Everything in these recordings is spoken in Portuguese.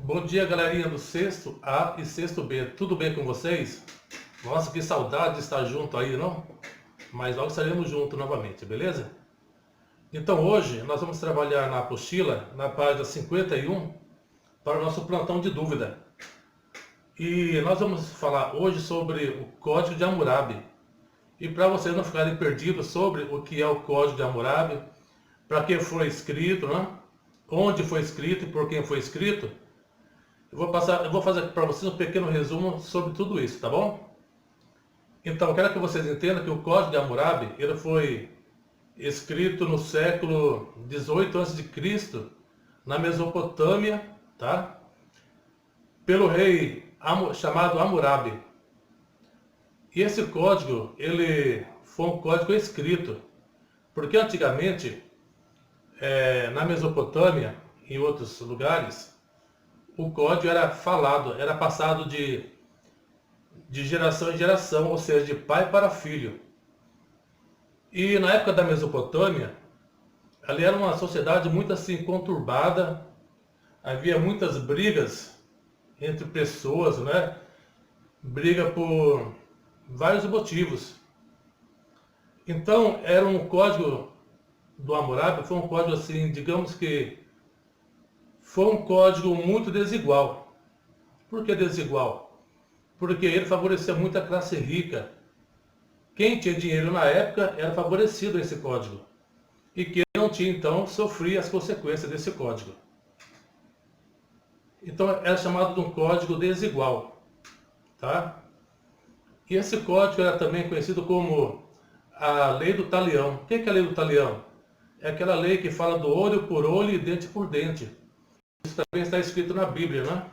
Bom dia, galerinha do sexto A e sexto B. Tudo bem com vocês? Nossa, que saudade de estar junto aí, não? Mas logo estaremos juntos novamente, beleza? Então hoje nós vamos trabalhar na apostila, na página 51, para o nosso plantão de dúvida. E nós vamos falar hoje sobre o Código de Hammurabi. E para vocês não ficarem perdidos sobre o que é o Código de Hammurabi, para quem foi escrito, né? Onde foi escrito e por quem foi escrito, eu vou fazer para vocês um pequeno resumo sobre tudo isso, tá bom? Então, eu quero que vocês entendam que o Código de Hammurabi, ele foi escrito no século 18 a.C., na Mesopotâmia, tá? Pelo rei chamado Hammurabi. E esse código, ele foi um código escrito, porque antigamente, na Mesopotâmia e em outros lugares, o código era falado, era passado de geração em geração, ou seja, de pai para filho. E na época da Mesopotâmia, ali era uma sociedade muito assim conturbada, havia muitas brigas entre pessoas, né? Briga por vários motivos. Então, era um código do Hammurabi, foi um código assim, digamos que foi um código muito desigual. Por que desigual? Porque ele favorecia muito a classe rica. Quem tinha dinheiro na época era favorecido esse código. E quem não tinha, então, sofria as consequências desse código. Então, era chamado de um código desigual. Tá? E esse código era também conhecido como a Lei do Talião. O que é a Lei do Talião? É aquela lei que fala do olho por olho e dente por dente. Isso também está escrito na Bíblia, né?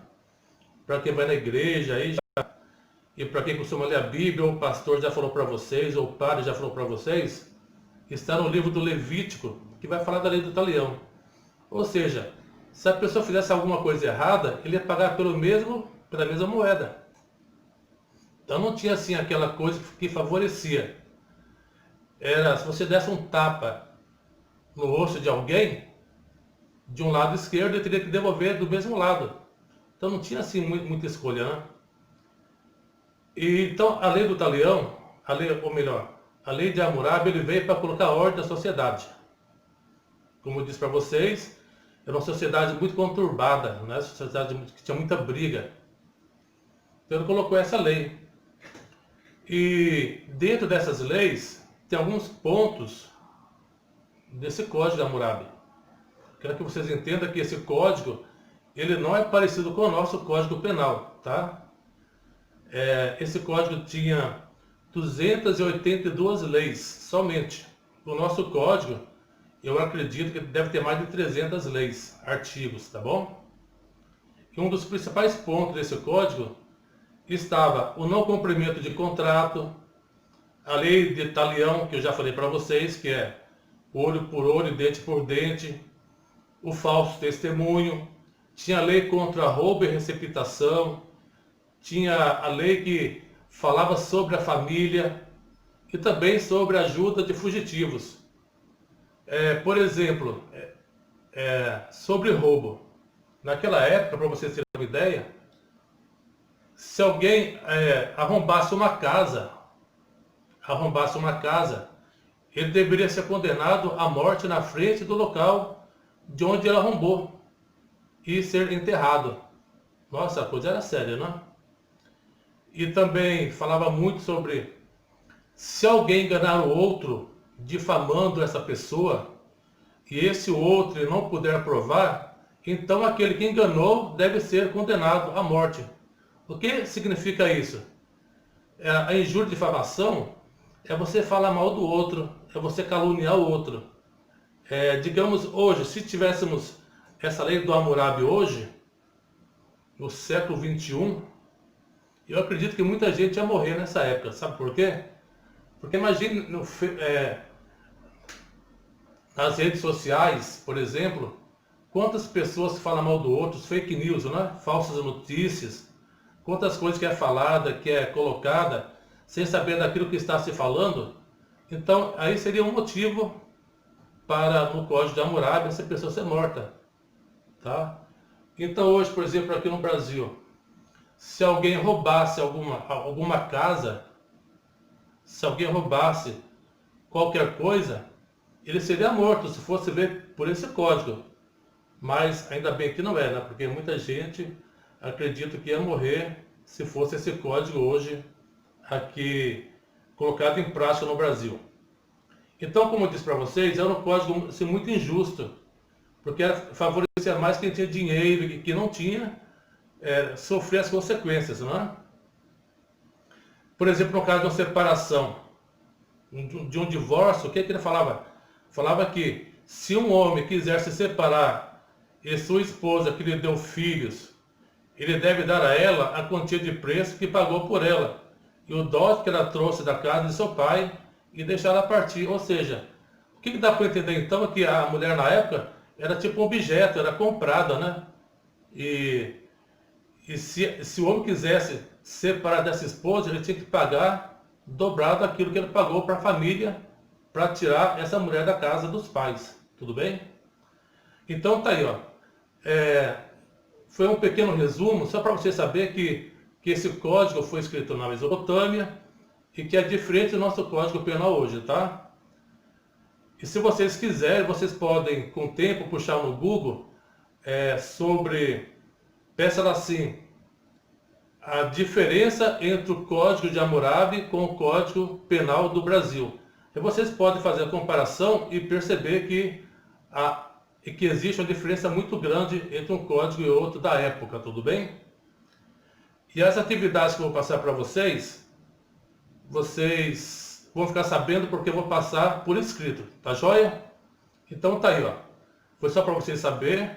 Para quem vai na igreja aí e para quem costuma ler a Bíblia, ou o pastor já falou para vocês, ou o padre já falou para vocês, está no livro do Levítico, que vai falar da Lei do Talião. Ou seja, se a pessoa fizesse alguma coisa errada, ele ia pagar pela mesma moeda. Então não tinha assim aquela coisa que favorecia. Era, se você desse um tapa no rosto de alguém, de um lado esquerdo, ele teria que devolver do mesmo lado. Então não tinha assim muita escolha, né? E, então a Lei do Talião, a Lei de Hammurabi, ele veio para colocar ordem na sociedade. Como eu disse para vocês, era uma sociedade muito conturbada, né? Uma sociedade que tinha muita briga. Então ele colocou essa lei. E dentro dessas leis, tem alguns pontos desse Código de Hammurabi. Quero que vocês entendam que esse código, ele não é parecido com o nosso Código Penal, tá? Esse código tinha 282 leis somente. O nosso código, eu acredito que deve ter mais de 300 leis, artigos, tá bom? E um dos principais pontos desse código estava o não cumprimento de contrato, a lei de talião, que eu já falei para vocês, que é olho por olho, dente por dente, o falso testemunho, tinha a lei contra roubo e receptação, tinha a lei que falava sobre a família e também sobre a ajuda de fugitivos. Por exemplo, sobre roubo. Naquela época, para vocês terem uma ideia, se alguém arrombasse uma casa, ele deveria ser condenado à morte na frente do local de onde ele arrombou e ser enterrado. Nossa, a coisa era séria, não é? E também falava muito sobre se alguém enganar o outro, difamando essa pessoa, e esse outro não puder provar, então aquele que enganou deve ser condenado à morte. O que significa isso? A injúria e difamação é você falar mal do outro, é você caluniar o outro. Digamos hoje, se tivéssemos essa lei do Hammurabi hoje, no século 21, eu acredito que muita gente ia morrer nessa época. Sabe por quê? Porque imagine nas redes sociais, por exemplo, quantas pessoas falam mal do outro, fake news, né? Falsas notícias, quantas coisas que é falada, que é colocada, sem saber daquilo que está se falando. Então, aí seria um motivo para, no Código de Hammurabi, essa pessoa ser morta. Tá? Então hoje, por exemplo, aqui no Brasil, se alguém roubasse alguma casa, se alguém roubasse qualquer coisa, ele seria morto se fosse ver por esse código. Mas ainda bem que não é, né? Porque muita gente acredita que ia morrer se fosse esse código hoje aqui colocado em prática no Brasil. Então, como eu disse para vocês, era um código assim, muito injusto, porque favorecia mais quem tinha dinheiro e quem não tinha sofrer as consequências, não é? Por exemplo, no caso de uma separação, de um divórcio, o que ele falava? Falava que se um homem quiser se separar e sua esposa que lhe deu filhos, ele deve dar a ela a quantia de preço que pagou por ela e o dote que ela trouxe da casa de seu pai e deixar ela partir. Ou seja, o que dá para entender então é que a mulher na época era tipo um objeto, era comprada, né? E se o homem quisesse separar dessa esposa, ele tinha que pagar dobrado aquilo que ele pagou para a família para tirar essa mulher da casa dos pais. Tudo bem? Então tá aí, ó. Foi um pequeno resumo, só para você saber que esse código foi escrito na Mesopotâmia e que é diferente do nosso código penal hoje, tá? E se vocês quiserem, vocês podem, com o tempo, puxar no Google peça assim, a diferença entre o Código de Hammurabi com o Código Penal do Brasil. E vocês podem fazer a comparação e perceber que existe uma diferença muito grande entre um código e outro da época, tudo bem? E as atividades que eu vou passar para vocês vão ficar sabendo porque eu vou passar por escrito, tá joia? Então tá aí, ó. Foi só para vocês saberem,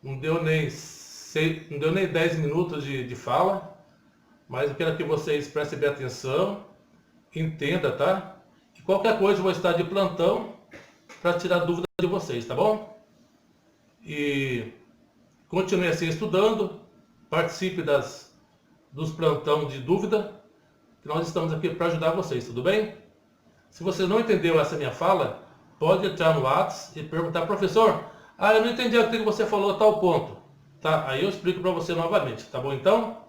não deu nem 10 minutos de fala, mas eu quero que vocês prestem bem atenção, entenda, tá? E qualquer coisa eu vou estar de plantão para tirar dúvida de vocês, tá bom? E continue assim estudando, participe dos plantão de dúvida, que nós estamos aqui para ajudar vocês, tudo bem? Se você não entendeu essa minha fala, pode entrar no WhatsApp e perguntar, professor, eu não entendi aquilo que você falou a tal ponto. Tá? Aí eu explico para você novamente, tá bom então?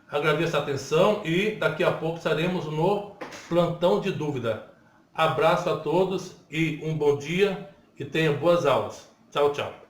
Agradeço a atenção e daqui a pouco estaremos no plantão de dúvida. Abraço a todos e um bom dia e tenha boas aulas. Tchau, tchau.